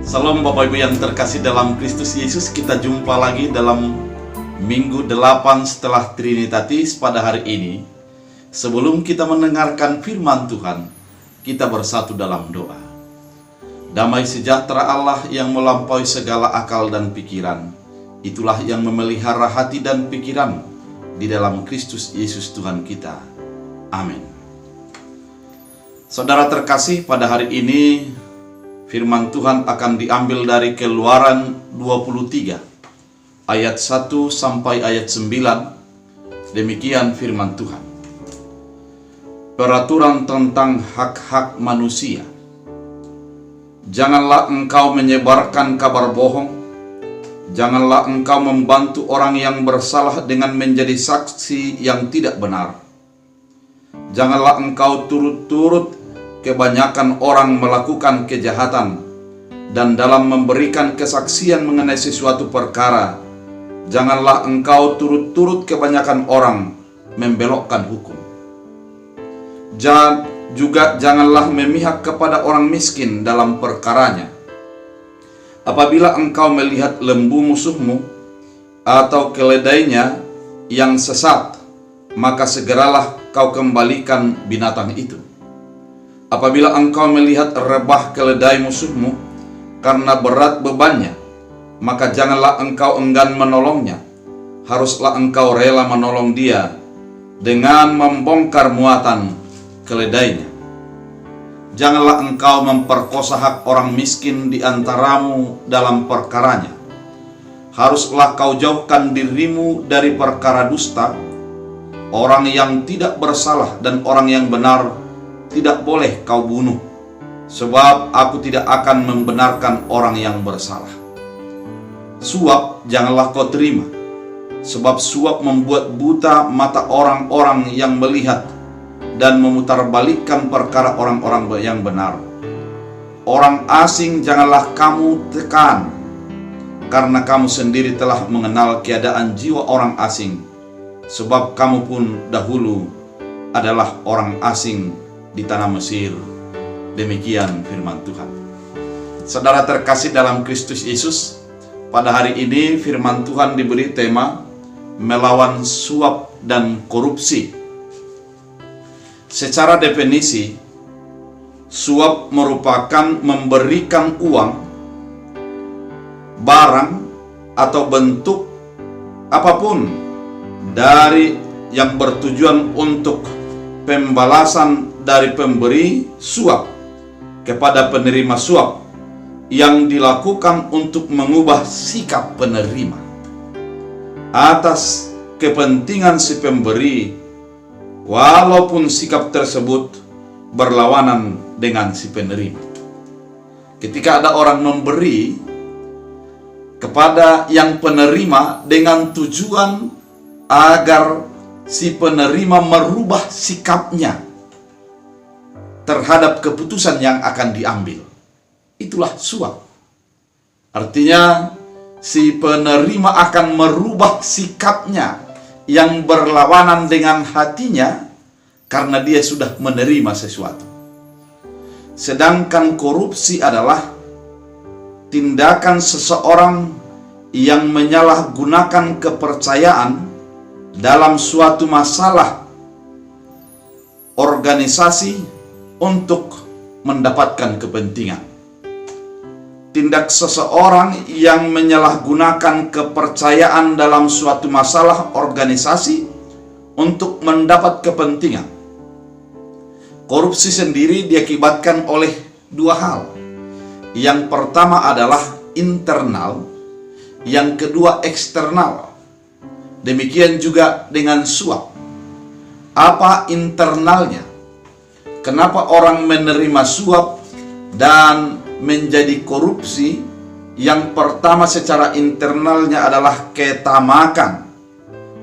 Salam Bapak Ibu yang terkasih dalam Kristus Yesus. Kita jumpa lagi dalam Minggu 8 setelah Trinitatis pada hari ini. Sebelum kita mendengarkan firman Tuhan, kita bersatu dalam doa. Damai sejahtera Allah yang melampaui segala akal dan pikiran, itulah yang memelihara hati dan pikiran di dalam Kristus Yesus Tuhan kita. Amin. Saudara terkasih, pada hari ini firman Tuhan akan diambil dari Keluaran 23 ayat 1 sampai ayat 9. Demikian firman Tuhan. Peraturan tentang hak-hak manusia. Janganlah engkau menyebarkan kabar bohong. Janganlah engkau membantu orang yang bersalah dengan menjadi saksi yang tidak benar. Janganlah engkau turut-turut kebanyakan orang melakukan kejahatan, dan dalam memberikan kesaksian mengenai sesuatu perkara, janganlah engkau turut-turut kebanyakan orang membelokkan hukum. Juga janganlah memihak kepada orang miskin dalam perkaranya. Apabila engkau melihat lembu musuhmu atau keledainya yang sesat, maka segeralah kau kembalikan binatang itu. Apabila engkau melihat rebah keledai musuhmu karena berat bebannya, maka janganlah engkau enggan menolongnya. Haruslah engkau rela menolong dia dengan membongkar muatan keledainya. Janganlah engkau memperkosa hak orang miskin di antaramu dalam perkaranya. Haruslah kau jauhkan dirimu dari perkara dusta. Orang yang tidak bersalah dan orang yang benar tidak boleh kau bunuh, sebab aku tidak akan membenarkan orang yang bersalah. Suap janganlah kau terima, sebab suap membuat buta mata orang-orang yang melihat dan memutarbalikkan perkara orang-orang yang benar. Orang asing janganlah kamu tekan, karena kamu sendiri telah mengenal keadaan jiwa orang asing, sebab kamu pun dahulu adalah orang asing di tanah Mesir. Demikian firman Tuhan. Saudara terkasih dalam Kristus Yesus, pada hari ini firman Tuhan diberi tema melawan suap dan korupsi. Secara definisi, suap merupakan memberikan uang, barang, atau bentuk apapun dari yang bertujuan untuk pembalasan dari pemberi suap kepada penerima suap yang dilakukan untuk mengubah sikap penerima atas kepentingan si pemberi, walaupun sikap tersebut berlawanan dengan si penerima. Ketika ada orang memberi kepada yang penerima dengan tujuan agar si penerima merubah sikapnya terhadap keputusan yang akan diambil, itulah suap. Artinya si penerima akan merubah sikapnya yang berlawanan dengan hatinya karena dia sudah menerima sesuatu. Sedangkan korupsi adalah tindakan seseorang yang menyalahgunakan kepercayaan dalam suatu masalah organisasi untuk mendapatkan kepentingan. Tindak seseorang yang menyalahgunakan kepercayaan dalam suatu masalah organisasi untuk mendapat kepentingan. Korupsi sendiri diakibatkan oleh dua hal. Yang pertama adalah internal, yang kedua eksternal. Demikian juga dengan suap. Apa internalnya? Kenapa orang menerima suap dan menjadi korupsi? Yang pertama, secara internalnya adalah ketamakan,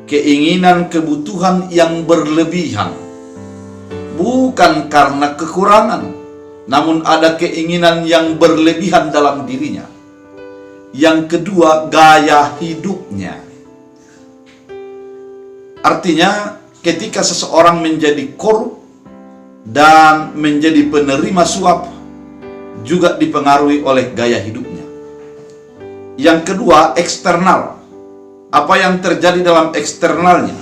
keinginan kebutuhan yang berlebihan, bukan karena kekurangan, namun ada keinginan yang berlebihan dalam dirinya. Yang kedua, gaya hidupnya. Artinya, ketika seseorang menjadi korup dan menjadi penerima suap, juga dipengaruhi oleh gaya hidupnya. Yang kedua, eksternal. Apa yang terjadi dalam eksternalnya?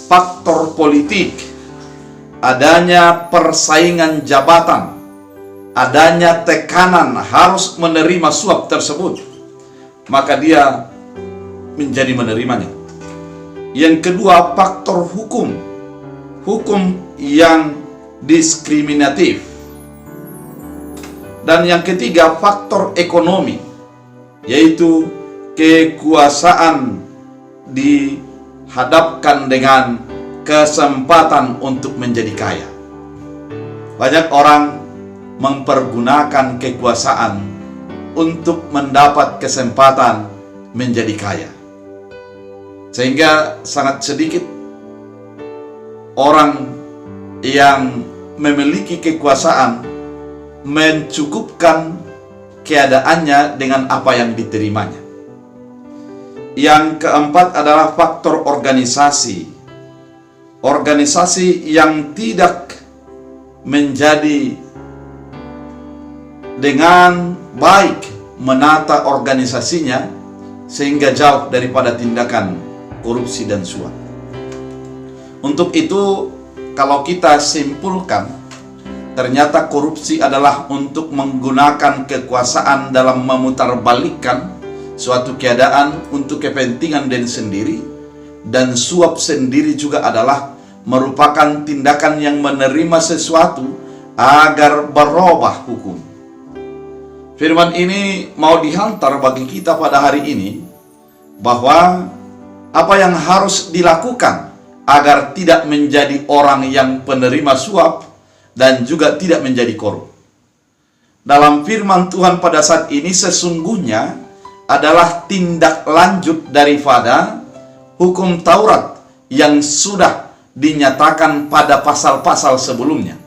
Faktor politik, adanya persaingan jabatan, adanya tekanan harus menerima suap tersebut, maka dia menjadi menerimanya. Yang kedua, faktor hukum. Hukum yang diskriminatif. Dan yang ketiga, faktor ekonomi, yaitu kekuasaan dihadapkan dengan kesempatan untuk menjadi kaya. Banyak orang mempergunakan kekuasaan untuk mendapat kesempatan menjadi kaya, sehingga sangat sedikit orang yang memiliki kekuasaan mencukupkan keadaannya dengan apa yang diterimanya. Yang keempat adalah faktor organisasi. Organisasi yang tidak menjadi dengan baik menata organisasinya sehingga jauh daripada tindakan korupsi dan suap. Untuk itu, kalau kita simpulkan, ternyata korupsi adalah untuk menggunakan kekuasaan dalam memutarbalikkan suatu keadaan untuk kepentingan diri sendiri, dan suap sendiri juga adalah merupakan tindakan yang menerima sesuatu agar berubah hukum. Firman ini mau dihantar bagi kita pada hari ini, bahwa apa yang harus dilakukan agar tidak menjadi orang yang penerima suap dan juga tidak menjadi korup. Dalam firman Tuhan pada saat ini sesungguhnya adalah tindak lanjut daripada hukum Taurat yang sudah dinyatakan pada pasal-pasal sebelumnya.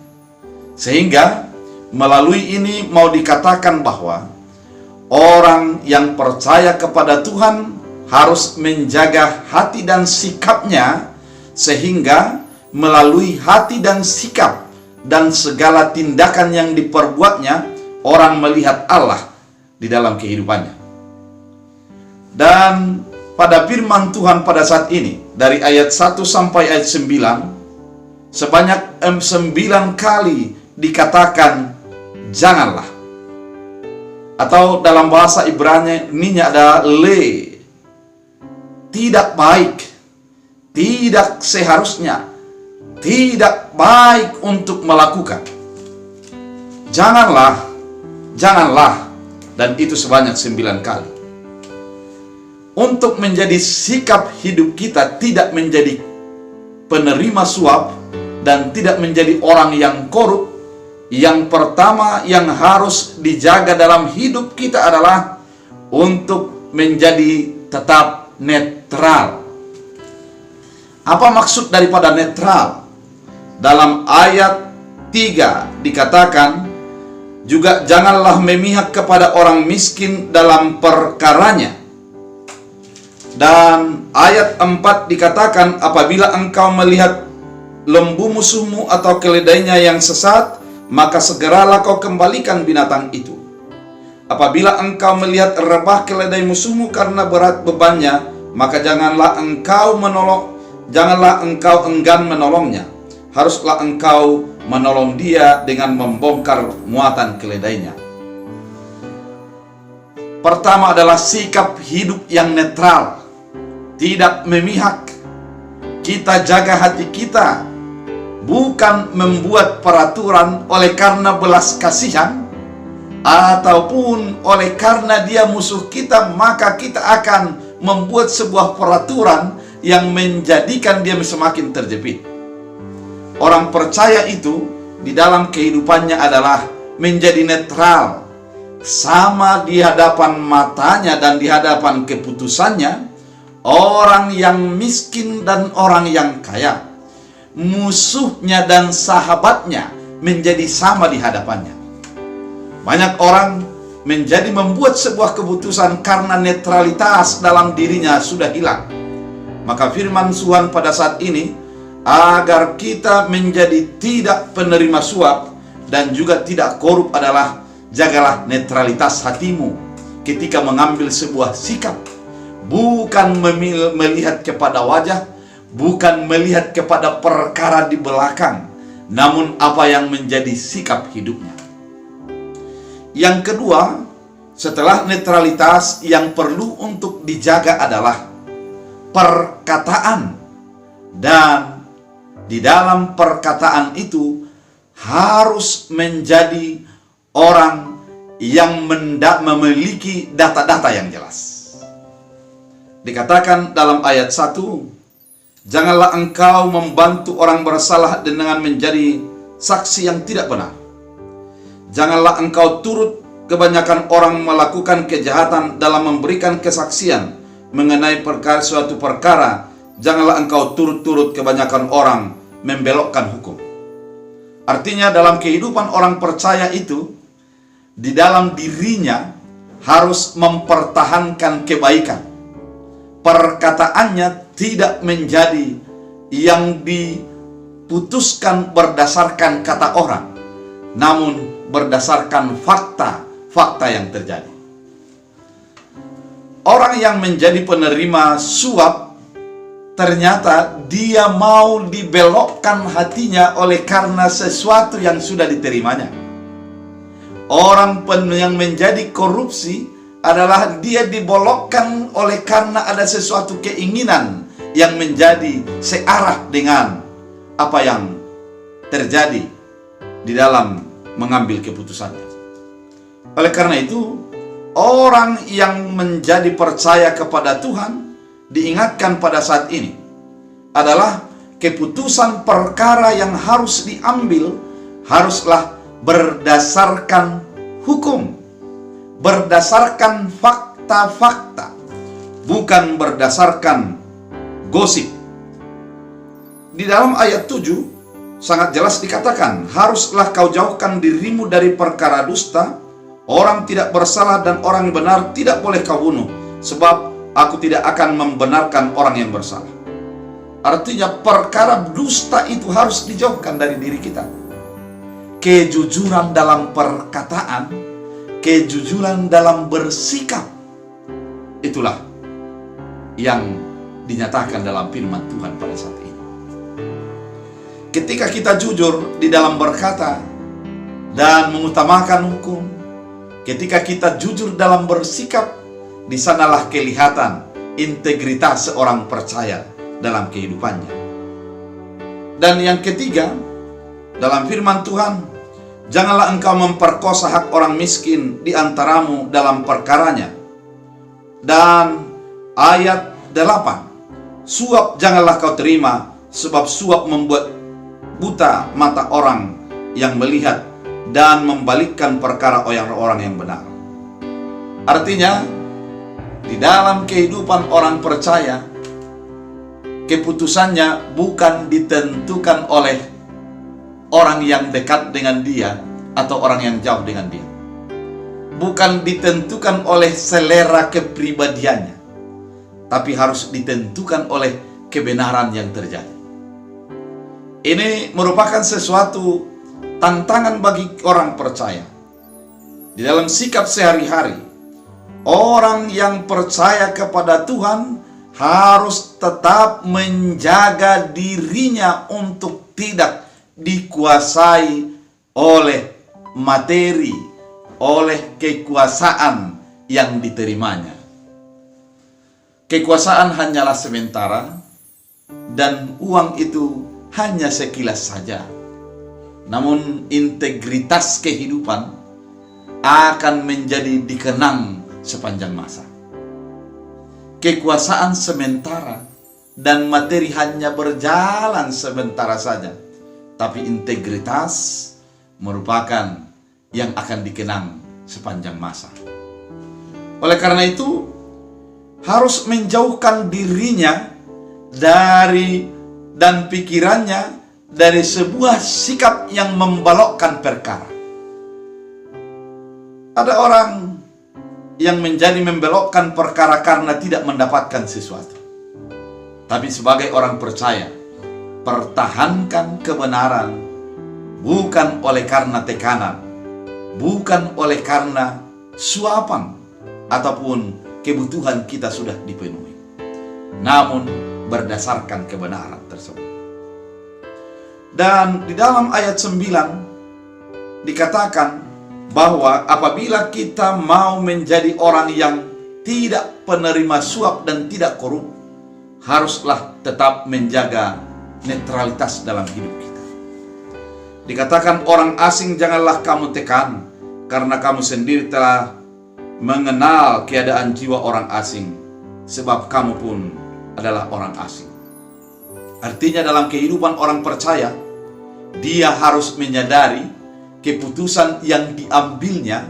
Sehingga melalui ini mau dikatakan bahwa orang yang percaya kepada Tuhan harus menjaga hati dan sikapnya, sehingga melalui hati dan sikap dan segala tindakan yang diperbuatnya, orang melihat Allah di dalam kehidupannya. Dan pada firman Tuhan pada saat ini, dari ayat 1 sampai ayat 9, sebanyak 9 kali dikatakan janganlah. Atau dalam bahasa Ibrani-nya ada le. Tidak baik, tidak seharusnya, tidak baik untuk melakukan. Janganlah, janganlah, dan itu sebanyak 9 kali. Untuk menjadi sikap hidup kita tidak menjadi penerima suap dan tidak menjadi orang yang korup, yang pertama yang harus dijaga dalam hidup kita adalah untuk menjadi tetap netral. Apa maksud daripada netral? Dalam ayat 3 dikatakan, juga janganlah memihak kepada orang miskin dalam perkaranya. Dan ayat 4 dikatakan, apabila engkau melihat lembu musuhmu atau keledainya yang sesat, maka segeralah kau kembalikan binatang itu. Apabila engkau melihat rebah keledai musuhmu karena berat bebannya, maka janganlah engkau enggan menolongnya. Haruslah engkau menolong dia dengan membongkar muatan keledainya. Pertama adalah sikap hidup yang netral, tidak memihak. Kita jaga hati kita, bukan membuat peraturan oleh karena belas kasihan, ataupun oleh karena dia musuh kita, maka kita akan membuat sebuah peraturan yang menjadikan dia semakin terjepit. Orang percaya itu di dalam kehidupannya adalah menjadi netral, sama di hadapan matanya dan di hadapan keputusannya, orang yang miskin dan orang yang kaya, musuhnya dan sahabatnya menjadi sama di hadapannya. Banyak orang menjadi membuat sebuah keputusan karena netralitas dalam dirinya sudah hilang. Maka firman Tuhan pada saat ini, agar kita menjadi tidak penerima suap dan juga tidak korup adalah jagalah netralitas hatimu, ketika mengambil sebuah sikap. Bukan melihat kepada wajah, bukan melihat kepada perkara di belakang, namun apa yang menjadi sikap hidupnya. Yang kedua, setelah netralitas, yang perlu untuk dijaga adalah perkataan. Dan di dalam perkataan itu harus menjadi orang yang memiliki data-data yang jelas. Dikatakan dalam ayat 1, janganlah engkau membantu orang bersalah dengan menjadi saksi yang tidak benar. Janganlah engkau turut kebanyakan orang melakukan kejahatan dalam memberikan kesaksian mengenai suatu perkara. Janganlah engkau turut-turut kebanyakan orang membelokkan hukum. Artinya dalam kehidupan orang percaya itu, di dalam dirinya harus mempertahankan kebaikan. Perkataannya tidak menjadi yang diputuskan berdasarkan kata orang, namun berdasarkan fakta yang terjadi. Orang yang menjadi penerima suap, ternyata dia mau dibelokkan hatinya oleh karena sesuatu yang sudah diterimanya. Orang yang menjadi korupsi adalah dia dibolokkan oleh karena ada sesuatu keinginan yang menjadi searah dengan apa yang terjadi di dalam mengambil keputusannya. Oleh karena itu, orang yang menjadi percaya kepada Tuhan diingatkan pada saat ini adalah keputusan perkara yang harus diambil haruslah berdasarkan hukum, berdasarkan fakta-fakta, bukan berdasarkan gosip. Di dalam ayat 7 sangat jelas dikatakan, haruslah kau jauhkan dirimu dari perkara dusta, orang tidak bersalah dan orang benar tidak boleh kau bunuh, sebab aku tidak akan membenarkan orang yang bersalah. Artinya perkara dusta itu harus dijauhkan dari diri kita. Kejujuran dalam perkataan, kejujuran dalam bersikap, itulah yang dinyatakan dalam firman Tuhan pada saat ini. Ketika kita jujur di dalam berkata dan mengutamakan hukum, ketika kita jujur dalam bersikap, di sanalah kelihatan integritas seorang percaya dalam kehidupannya. Dan yang ketiga, dalam firman Tuhan, janganlah engkau memperkosa hak orang miskin di antaramu dalam perkaranya. Dan ayat 8, suap janganlah kau terima, sebab suap membuat buta mata orang yang melihat dan membalikkan perkara orang-orang yang benar. Artinya, di dalam kehidupan orang percaya, keputusannya bukan ditentukan oleh orang yang dekat dengan dia atau orang yang jauh dengan dia. Bukan ditentukan oleh selera kepribadiannya, tapi harus ditentukan oleh kebenaran yang terjadi. Ini merupakan sesuatu tantangan bagi orang percaya. Di dalam sikap sehari-hari, orang yang percaya kepada Tuhan harus tetap menjaga dirinya untuk tidak dikuasai oleh materi, oleh kekuasaan yang diterimanya. Kekuasaan hanyalah sementara, dan uang itu hanya sekilas saja. Namun integritas kehidupan akan menjadi dikenang sepanjang masa. Kekuasaan sementara dan materi hanya berjalan sementara saja, tapi integritas merupakan yang akan dikenang sepanjang masa. Oleh karena itu, harus menjauhkan dirinya dari dan pikirannya dari sebuah sikap yang membelokkan perkara. Ada orang yang menjadi membelokkan perkara karena tidak mendapatkan sesuatu. Tapi sebagai orang percaya, pertahankan kebenaran bukan oleh karena tekanan, bukan oleh karena suapan, ataupun kebutuhan kita sudah dipenuhi, namun berdasarkan kebenaran tersebut. Dan di dalam ayat 9 dikatakan bahwa apabila kita mau menjadi orang yang tidak penerima suap dan tidak korup, haruslah tetap menjaga netralitas dalam hidup kita. Dikatakan orang asing janganlah kamu tekan, karena kamu sendiri telah mengenal keadaan jiwa orang asing, sebab kamu pun adalah orang asing. Artinya dalam kehidupan orang percaya, dia harus menyadari keputusan yang diambilnya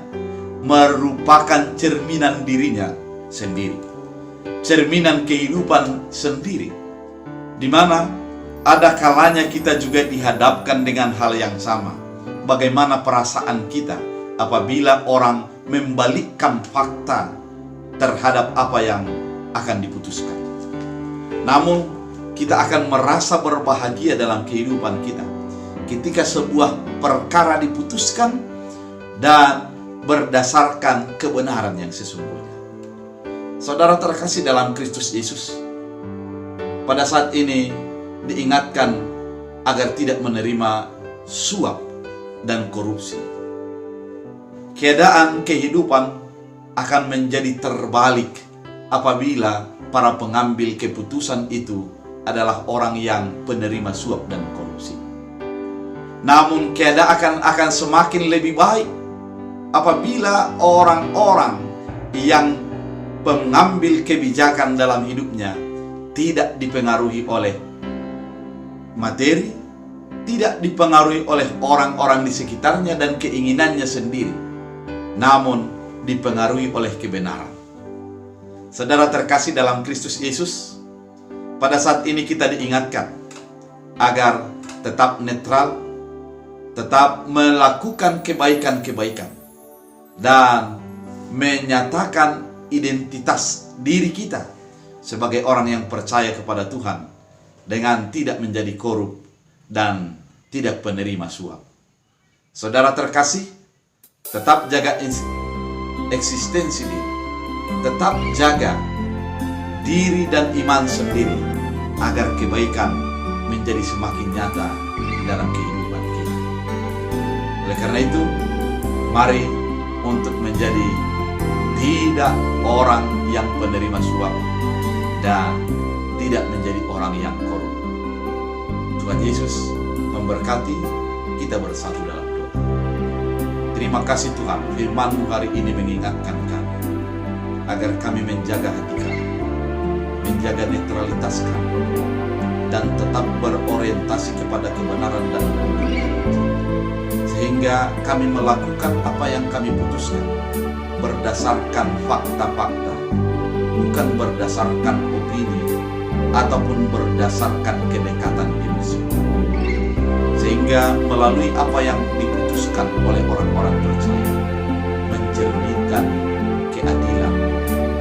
merupakan cerminan dirinya sendiri, cerminan kehidupan sendiri, di mana ada kalanya kita juga dihadapkan dengan hal yang sama. Bagaimana perasaan kita apabila orang membalikkan fakta terhadap apa yang akan diputuskan. Namun kita akan merasa berbahagia dalam kehidupan kita ketika sebuah perkara diputuskan dan berdasarkan kebenaran yang sesungguhnya. Saudara terkasih dalam Kristus Yesus, pada saat ini diingatkan agar tidak menerima suap dan korupsi. Keadaan kehidupan akan menjadi terbalik apabila para pengambil keputusan itu adalah orang yang penerima suap dan korupsi. Namun keadaan akan semakin lebih baik apabila orang-orang yang pengambil kebijakan dalam hidupnya tidak dipengaruhi oleh materi, tidak dipengaruhi oleh orang-orang di sekitarnya dan keinginannya sendiri, namun dipengaruhi oleh kebenaran. Saudara terkasih dalam Kristus Yesus, pada saat ini kita diingatkan agar tetap netral, tetap melakukan kebaikan-kebaikan, dan menyatakan identitas diri kita sebagai orang yang percaya kepada Tuhan dengan tidak menjadi korup dan tidak penerima suap. Saudara terkasih, tetap jaga eksistensi diri, tetap jaga diri dan iman sendiri agar kebaikan menjadi semakin nyata dalam kehidupan kita. Oleh karena itu, mari untuk menjadi tidak orang yang penerima suap dan tidak menjadi orang yang korup. Tuhan Yesus memberkati, kita bersatu dalam doa. Terima kasih Tuhan, firman-Mu hari ini mengingatkan kami agar kami menjaga hati kami, menjaga netralitas kami, dan tetap berorientasi kepada kebenaran dan kebenaran, sehingga kami melakukan apa yang kami putuskan berdasarkan fakta-fakta, bukan berdasarkan opini ataupun berdasarkan kedekatan emosi, sehingga melalui apa yang diputuskan oleh orang-orang percaya mencerminkan keadilan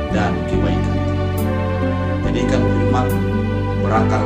dan kebaikan. Jadikan firman berakar